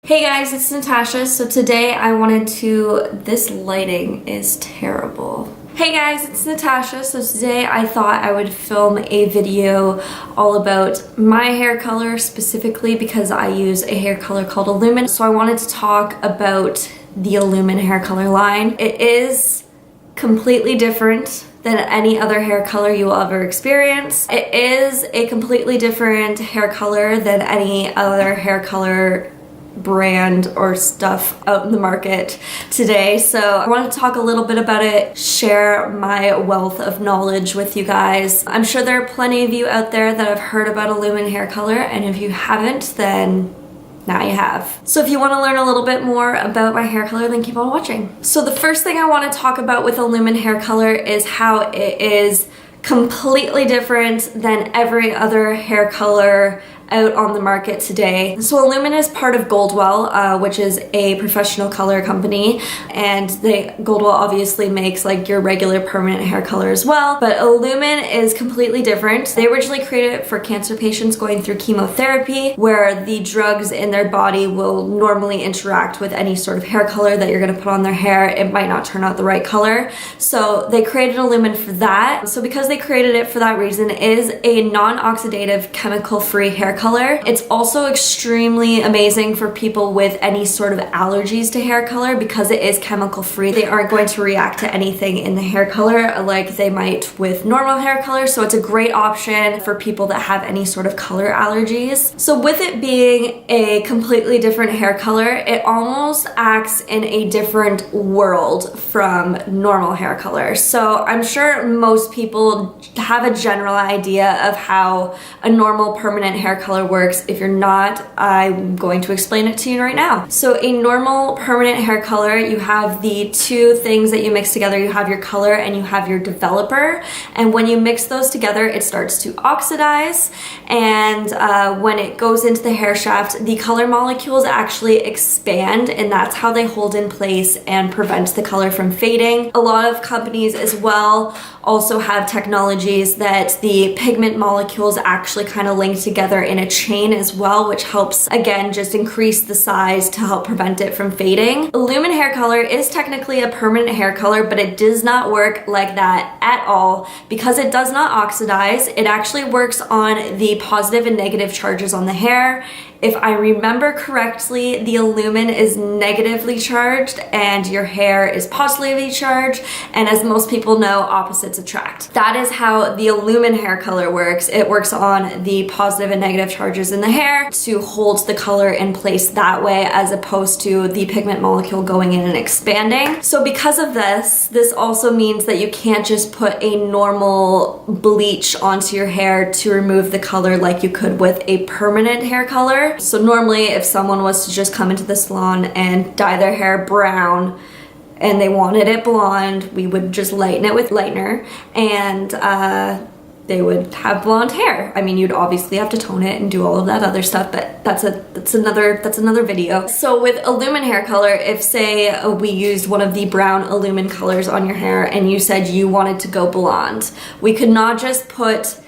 Hey guys, it's Natasha. So today I wanted to, this lighting is terrible. Hey guys, it's Natasha. So today I thought I would film a video all about my hair color, specifically because I use a hair color called Elumen. So I wanted to talk about the Elumen hair color line. It is completely different than any other hair color you will ever experience. It is a completely different hair color than any other hair color brand or stuff out in the market today. So I want to talk a little bit about it, share my wealth of knowledge with you guys. I'm sure there are plenty of you out there that have heard about Elumen hair color, and if you haven't, then now you have. So if you want to learn a little bit more about my hair color, then keep on watching. So the first thing I want to talk about with Elumen hair color is how it is completely different than every other hair color out on the market today. So Elumen is part of Goldwell, which is a professional color company, and Goldwell obviously makes like your regular permanent hair color as well, but Elumen is completely different. They originally created it for cancer patients going through chemotherapy, where the drugs in their body will normally interact with any sort of hair color that you're gonna put on their hair. It might not turn out the right color. So they created Elumen for that. So because they created it for that reason, it is a non-oxidative, chemical-free hair color. It's also extremely amazing for people with any sort of allergies to hair color because it is chemical free. They aren't going to react to anything in the hair color like they might with normal hair color, so it's a great option for people that have any sort of color allergies. So with it being a completely different hair color, it almost acts in a different world from normal hair color. So I'm sure most people have a general idea of how a normal permanent hair color works. If you're not, I'm going to explain it to you right now. So a normal permanent hair color, you have the two things that you mix together. You have your color and you have your developer, and when you mix those together, it starts to oxidize, and when it goes into the hair shaft, the color molecules actually expand, and that's how they hold in place and prevent the color from fading. A lot of companies as well also have technologies that the pigment molecules actually kind of link together in a chain as well, which helps, again, just increase the size to help prevent it from fading. Elumen hair color is technically a permanent hair color, but it does not work like that at all. Because it does not oxidize, it actually works on the positive and negative charges on the hair. If I remember correctly, the Elumen is negatively charged and your hair is positively charged, and as most people know, opposites attract. That is how the Elumen hair color works. It works on the positive and negative charges in the hair to hold the color in place that way, as opposed to the pigment molecule going in and expanding. So because of this also means that you can't just put a normal bleach onto your hair to remove the color like you could with a permanent hair color. So normally if someone was to just come into the salon and dye their hair brown and they wanted it blonde, we would just lighten it with lightener, and they would have blonde hair. I mean, you'd obviously have to tone it and do all of that other stuff, but that's another video. So with Elumen hair color, if say we used one of the brown Elumen colors on your hair and you said you wanted to go blonde, we could not just put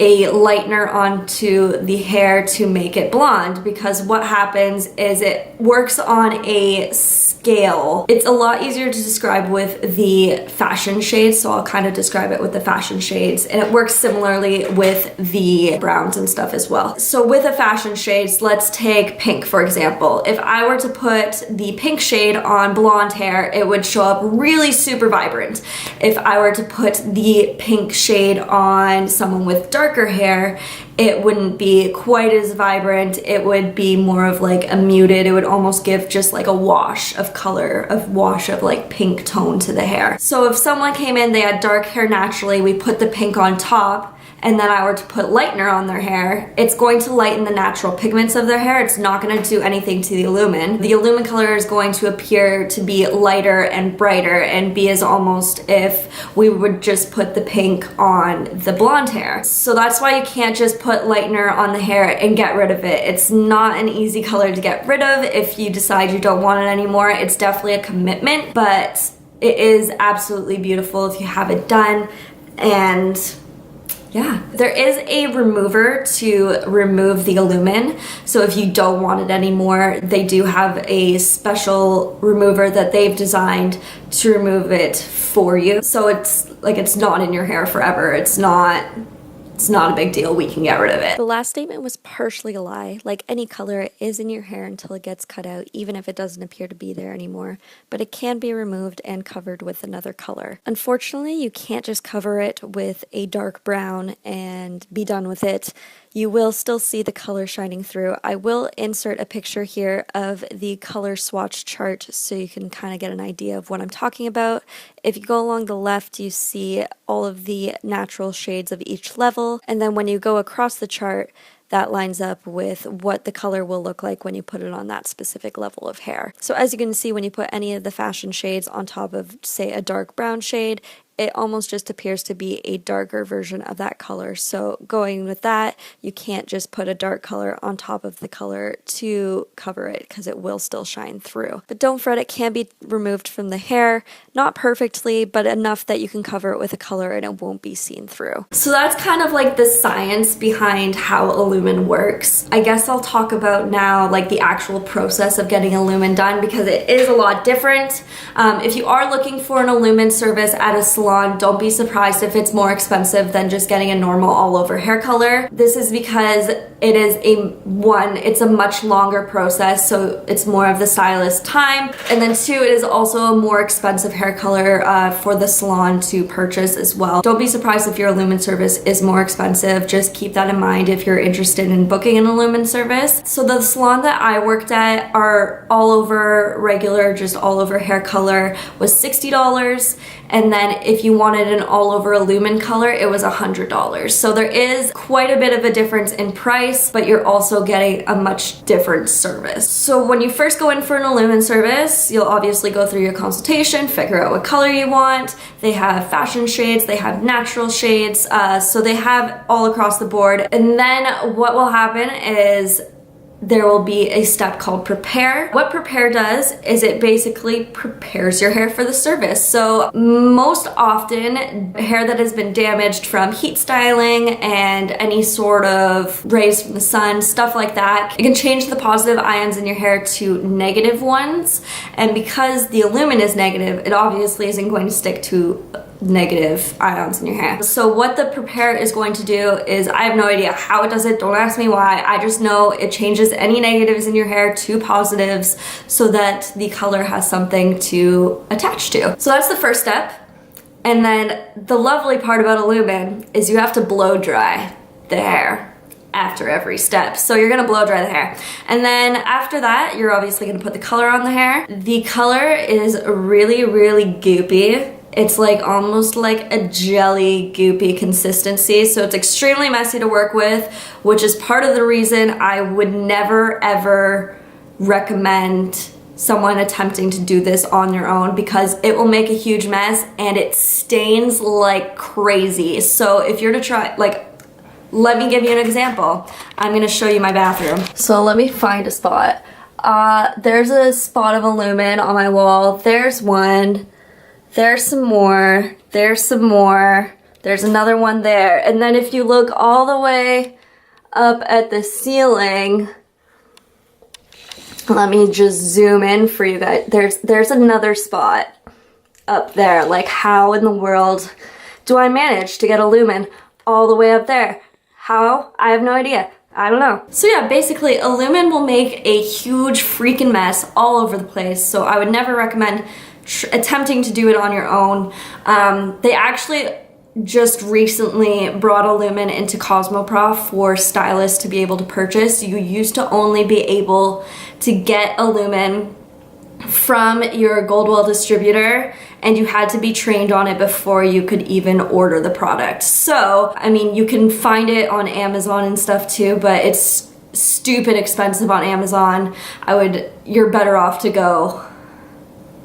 a lightener onto the hair to make it blonde, because what happens is it works on a scale. It's a lot easier to describe with the fashion shades, so I'll kind of describe it with the fashion shades, and it works similarly with the browns and stuff as well. So with the fashion shades, let's take pink for example. If I were to put the pink shade on blonde hair, it would show up really super vibrant. If I were to put the pink shade on someone with darker hair, it wouldn't be quite as vibrant. It would be more of like a muted, it would almost give just like a wash of color, a wash of like pink tone to the hair. So if someone came in, they had dark hair naturally, we put the pink on top, and then I were to put lightener on their hair, it's going to lighten the natural pigments of their hair. It's not going to do anything to the Elumen. The Elumen color is going to appear to be lighter and brighter and be as almost if we would just put the pink on the blonde hair. So that's why you can't just put lightener on the hair and get rid of it. It's not an easy color to get rid of if you decide you don't want it anymore. It's definitely a commitment, but it is absolutely beautiful if you have it done, and yeah. There is a remover to remove the Elumen. So if you don't want it anymore, they do have a special remover that they've designed to remove it for you. So it's like, it's not in your hair forever. It's not a big deal. We can get rid of it. The last statement was partially a lie. Like any color, it is in your hair until it gets cut out, even if it doesn't appear to be there anymore. But it can be removed and covered with another color. Unfortunately, you can't just cover it with a dark brown and be done with it. You will still see the color shining through. I will insert a picture here of the color swatch chart so you can kind of get an idea of what I'm talking about. If you go along the left, you see all of the natural shades of each level, and then when you go across the chart, that lines up with what the color will look like when you put it on that specific level of hair. So as you can see, when you put any of the fashion shades on top of, say, a dark brown shade, it almost just appears to be a darker version of that color. So going with that, you can't just put a dark color on top of the color to cover it because it will still shine through. But don't fret, it can be removed from the hair. Not perfectly, but enough that you can cover it with a color and it won't be seen through. So that's kind of like the science behind how Elumen works. I guess I'll talk about now like the actual process of getting Elumen done because it is a lot different. If you are looking for an Elumen service at a salon, don't be surprised if it's more expensive than just getting a normal all over hair color. This is because it is it's a much longer process, so it's more of the stylist time, and then two, it is also a more expensive hair color for the salon to purchase as well. Don't be surprised if your Elumen service is more expensive. Just keep that in mind if you're interested in booking an Elumen service. So the salon that I worked at, are all over regular, just all over hair color, was $60. And then if you wanted an all over Elumen color, it was $100. So there is quite a bit of a difference in price, but you're also getting a much different service. So when you first go in for an Elumen service, you'll obviously go through your consultation, figure out what color you want. They have fashion shades, they have natural shades, so they have all across the board. And then what will happen is there will be a step called prepare. What prepare does is it basically prepares your hair for the service. So most often, hair that has been damaged from heat styling and any sort of rays from the sun, stuff like that, it can change the positive ions in your hair to negative ones. And because the Elumen is negative, it obviously isn't going to stick to negative ions in your hair. So what the prepare is going to do is, I have no idea how it does it, don't ask me why, I just know it changes any negatives in your hair to positives so that the color has something to attach to. So that's the first step. And then the lovely part about Elumen is you have to blow dry the hair after every step. So you're gonna blow dry the hair. And then after that, you're obviously gonna put the color on the hair. The color is really, really goopy. It's like almost like a jelly goopy consistency, so it's extremely messy to work with, which is part of the reason I would never ever recommend someone attempting to do this on their own, because it will make a huge mess and it stains like crazy. So if you're to try, like, let me give you an example. I'm gonna show you my bathroom. So let me find a spot. There's a spot of Elumen on my wall. There's one. There's some more, there's some more, there's another one there. And then if you look all the way up at the ceiling, let me just zoom in for you guys. There's another spot up there. Like, how in the world do I manage to get Elumen all the way up there? How? I have no idea. I don't know. So yeah, basically Elumen will make a huge freaking mess all over the place. So I would never recommend attempting to do it on your own. They actually just recently brought Elumen into Cosmoprof for stylists to be able to purchase. You used to only be able to get Elumen from your Goldwell distributor, and you had to be trained on it before you could even order the product. So, I mean, you can find it on Amazon and stuff too, but it's stupid expensive on Amazon. You're better off to go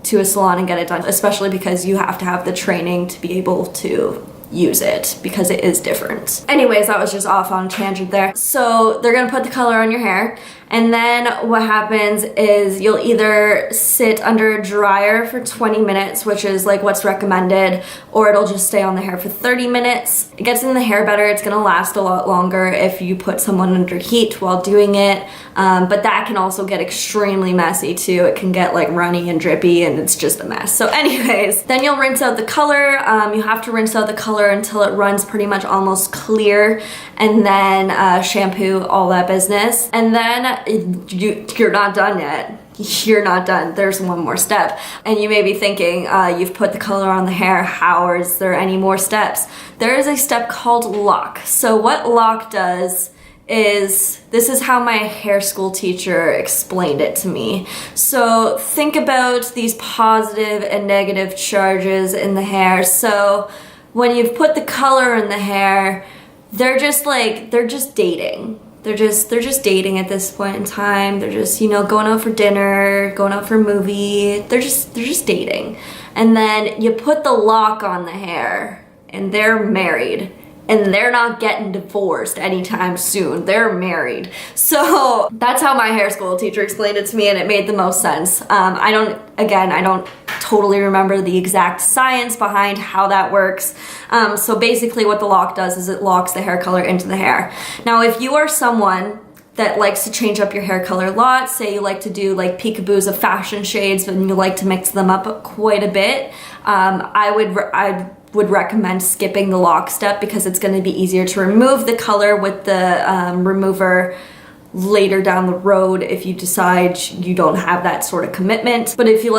to a salon and get it done, especially because you have to have the training to be able to use it, because it is different. Anyways, that was just off on a tangent there. So they're gonna put the color on your hair, And then what happens is you'll either sit under a dryer for 20 minutes, which is like what's recommended, or it'll just stay on the hair for 30 minutes. It gets in the hair better. It's gonna last a lot longer if you put someone under heat while doing it. But that can also get extremely messy too. It can get like runny and drippy and it's just a mess. So anyways, then you'll rinse out the color. You have to rinse out the color until it runs pretty much almost clear, and then shampoo, all that business. And then you're not done yet. You're not done. There's one more step. And you may be thinking, you've put the color on the hair. How is there any more steps? There is a step called lock. So what lock does is, this is how my hair school teacher explained it to me. So think about these positive and negative charges in the hair. So when you've put the color in the hair, they're just dating. They're just dating at this point in time. They're just, you know, going out for dinner, going out for a movie. They're just dating. And then you put the lock on the hair and they're married. And they're not getting divorced anytime soon. They're married. So that's how my hair school teacher explained it to me, and it made the most sense. I don't totally remember the exact science behind how that works. So basically what the lock does is it locks the hair color into the hair. Now, if you are someone that likes to change up your hair color a lot, say you like to do like peekaboos of fashion shades and you like to mix them up quite a bit, I would recommend skipping the lock step because it's going to be easier to remove the color with the remover later down the road if you decide you don't have that sort of commitment. But if you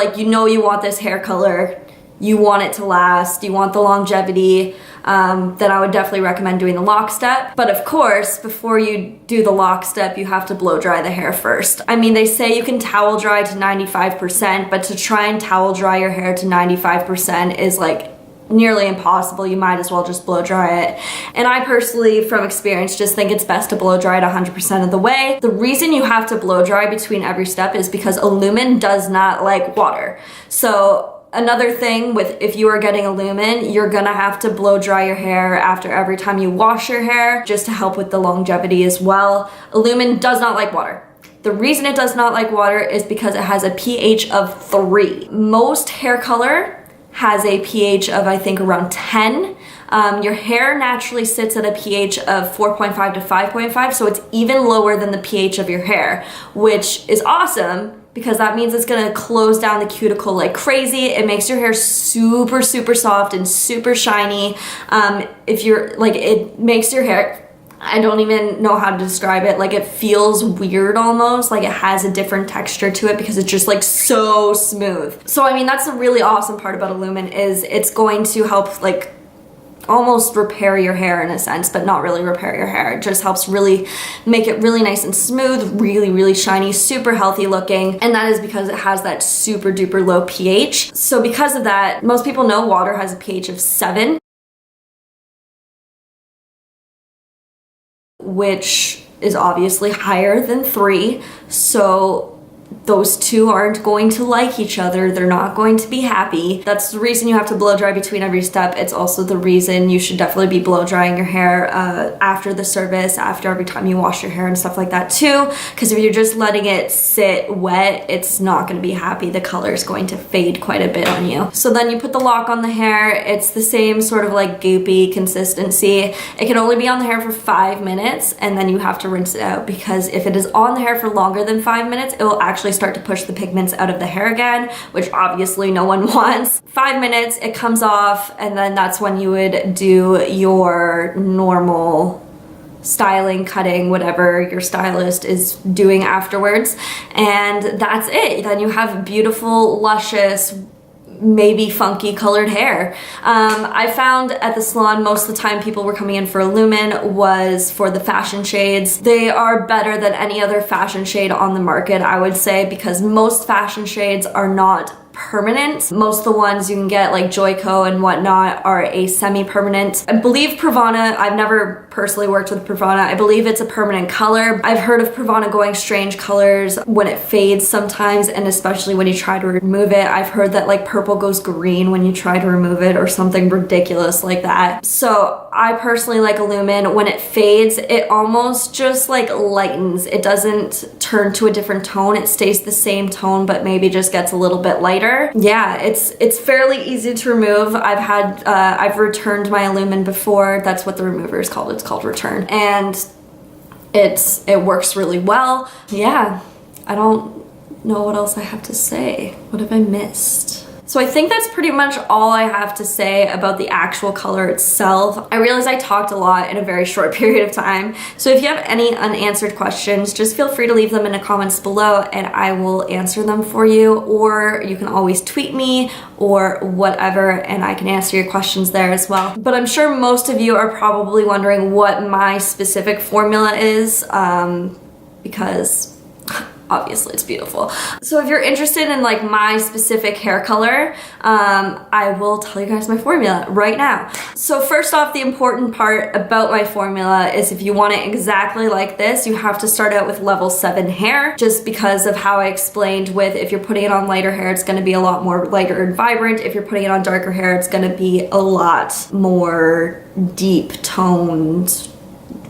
you want this hair color, you want it to last, you want the longevity, then I would definitely recommend doing the lock step. But of course, before you do the lock step, you have to blow dry the hair first. I mean, they say you can towel dry to 95%, but to try and towel dry your hair to 95% is like nearly impossible. You might as well just blow dry it. And I personally, from experience, just think it's best to blow dry it 100% of the way. The reason you have to blow dry between every step is because Elumen does not like water. So another thing with, if you are getting Elumen, you're gonna have to blow dry your hair after every time you wash your hair, just to help with the longevity as well. Elumen does not like water. The reason it does not like water is because it has a pH of 3. Most hair color has a pH of, I think, around 10. Your hair naturally sits at a pH of 4.5 to 5.5, so it's even lower than the pH of your hair, which is awesome because that means it's gonna close down the cuticle like crazy. It makes your hair super, super soft and super shiny. It makes your hair, I don't even know how to describe it. Like, it feels weird almost, like it has a different texture to it because it's just like so smooth. So I mean, that's the really awesome part about Elumen, is it's going to help like almost repair your hair in a sense, but not really repair your hair. It just helps really make it really nice and smooth, really, really shiny, super healthy looking. And that is because it has that super duper low pH. So because of that, most people know water has a pH of 7. Which is obviously higher than 3, so those two aren't going to like each other. They're not going to be happy. That's the reason you have to blow dry between every step. It's also the reason you should definitely be blow drying your hair after the service, after every time you wash your hair and stuff like that too, because if you're just letting it sit wet, it's not going to be happy. The color is going to fade quite a bit on you. So then you put the lock on the hair. It's the same sort of like goopy consistency. It can only be on the hair for 5 minutes, and then you have to rinse it out, because if it is on the hair for longer than 5 minutes, it will actually start to push the pigments out of the hair again, which obviously no one wants. 5 minutes, it comes off, and then that's when you would do your normal styling, cutting, whatever your stylist is doing afterwards, and that's it. Then you have beautiful, luscious, maybe funky colored hair. I found at the salon most of the time people were coming in for Elumen was for the fashion shades. They are better than any other fashion shade on the market, I would say, because most fashion shades are not permanent. Most of the ones you can get, like Joico and whatnot, are a semi-permanent. I believe Pravana, I've never personally worked with Pravana, I believe it's a permanent color. I've heard of Pravana going strange colors when it fades sometimes, and especially when you try to remove it. I've heard that like purple goes green when you try to remove it or something ridiculous like that. So I personally like Elumen. When it fades, it almost just like lightens. It doesn't turn to a different tone. It stays the same tone, but maybe just gets a little bit lighter. Yeah, it's fairly easy to remove. I've returned my Elumen before. That's what the remover is called. It's called return. And it works really well. Yeah, I don't know what else I have to say. What have I missed? So I think that's pretty much all I have to say about the actual color itself. I realize I talked a lot in a very short period of time. So if you have any unanswered questions, just feel free to leave them in the comments below and I will answer them for you. Or you can always tweet me or whatever and I can answer your questions there as well. But I'm sure most of you are probably wondering what my specific formula is because obviously it's beautiful. So if you're interested in like my specific hair color, I will tell you guys my formula right now. So first off, the important part about my formula is if you want it exactly like this, you have to start out with level 7 hair, just because of how I explained with if you're putting it on lighter hair, it's gonna be a lot more lighter and vibrant. If you're putting it on darker hair, it's gonna be a lot more deep toned,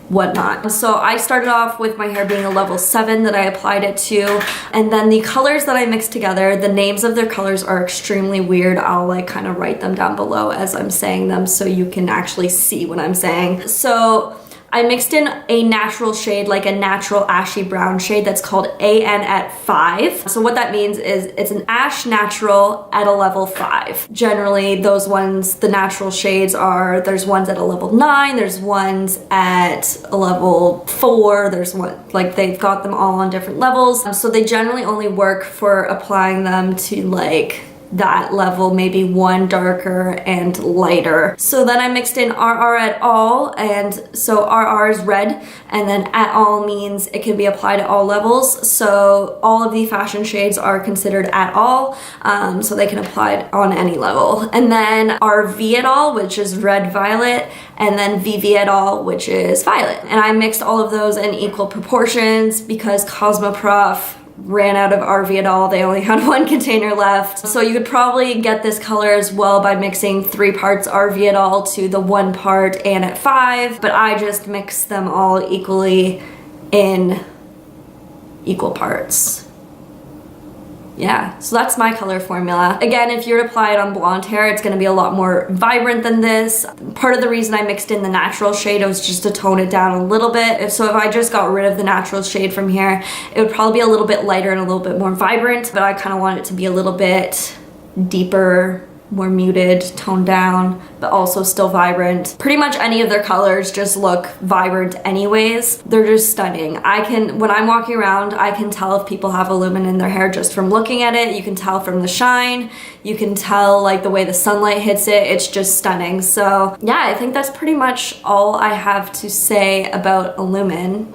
whatnot. So I started off with my hair being a level 7 that I applied it to, and then the colors that I mixed together, the names of their colors are extremely weird. I'll like kind of write them down below as I'm saying them so you can actually see what I'm saying. So I mixed in a natural shade, like a natural ashy brown shade that's called AN at 5. So what that means is it's an ash natural at a level 5. Generally, those ones, the natural shades are, there's ones at a level 9, there's ones at a level 4, there's one, like they've got them all on different levels. So they generally only work for applying them to like that level, maybe one darker and lighter. So then I mixed in RR at all, and so RR is red, and then at all means it can be applied to all levels. So all of the fashion shades are considered at all, so they can apply on any level. And then RV at all, which is red violet, and then VV at all, which is violet. And I mixed all of those in equal proportions because Cosmoprof ran out of RV at all. They only had one container left. So you could probably get this color as well by mixing 3 parts RV at all to the 1 part AN at 5, but I just mixed them all equally in equal parts. Yeah, so that's my color formula. Again, if you were to apply it on blonde hair, it's gonna be a lot more vibrant than this. Part of the reason I mixed in the natural shade was just to tone it down a little bit. So if I just got rid of the natural shade from here, it would probably be a little bit lighter and a little bit more vibrant, but I kind of want it to be a little bit deeper, more muted, toned down, but also still vibrant. Pretty much any of their colors just look vibrant anyways. They're just stunning. When I'm walking around, I can tell if people have Elumen in their hair just from looking at it. You can tell from the shine. You can tell like the way the sunlight hits it. It's just stunning. So yeah, I think that's pretty much all I have to say about Elumen.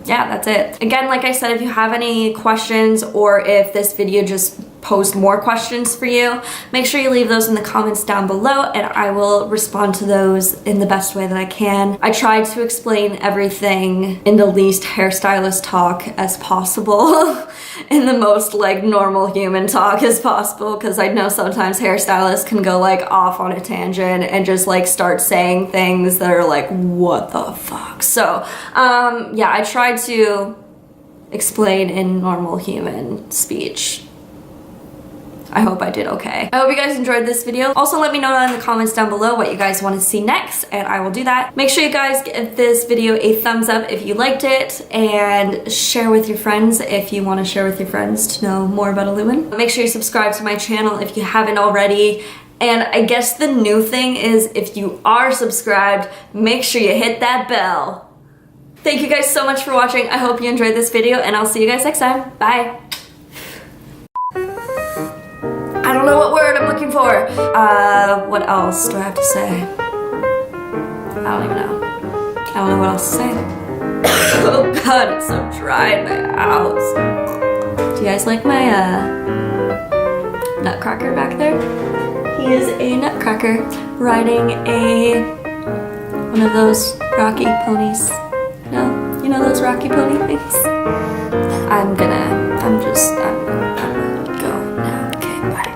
Yeah, that's it. Again, like I said, if you have any questions or if this video just posed more questions for you, make sure you leave those in the comments down below and I will respond to those in the best way that I can. I tried to explain everything in the least hairstylist talk as possible, in the most like normal human talk as possible, because I know sometimes hairstylists can go like off on a tangent and just like start saying things that are like, what the fuck? So yeah, I tried to explain in normal human speech. I hope I did okay. I hope you guys enjoyed this video. Also, let me know in the comments down below what you guys want to see next, and I will do that. Make sure you guys give this video a thumbs up if you liked it, and share with your friends if you want to share with your friends to know more about Elumen. Make sure you subscribe to my channel if you haven't already. And I guess the new thing is if you are subscribed, make sure you hit that bell. Thank you guys so much for watching. I hope you enjoyed this video, and I'll see you guys next time. Bye. I don't know what word I'm looking for. What else do I have to say? I don't even know. I don't know what else to say. Oh god, it's so dry in my house. Do you guys like my nutcracker back there? He is a nutcracker riding one of those rocky ponies. No? You know those rocky pony things? I'm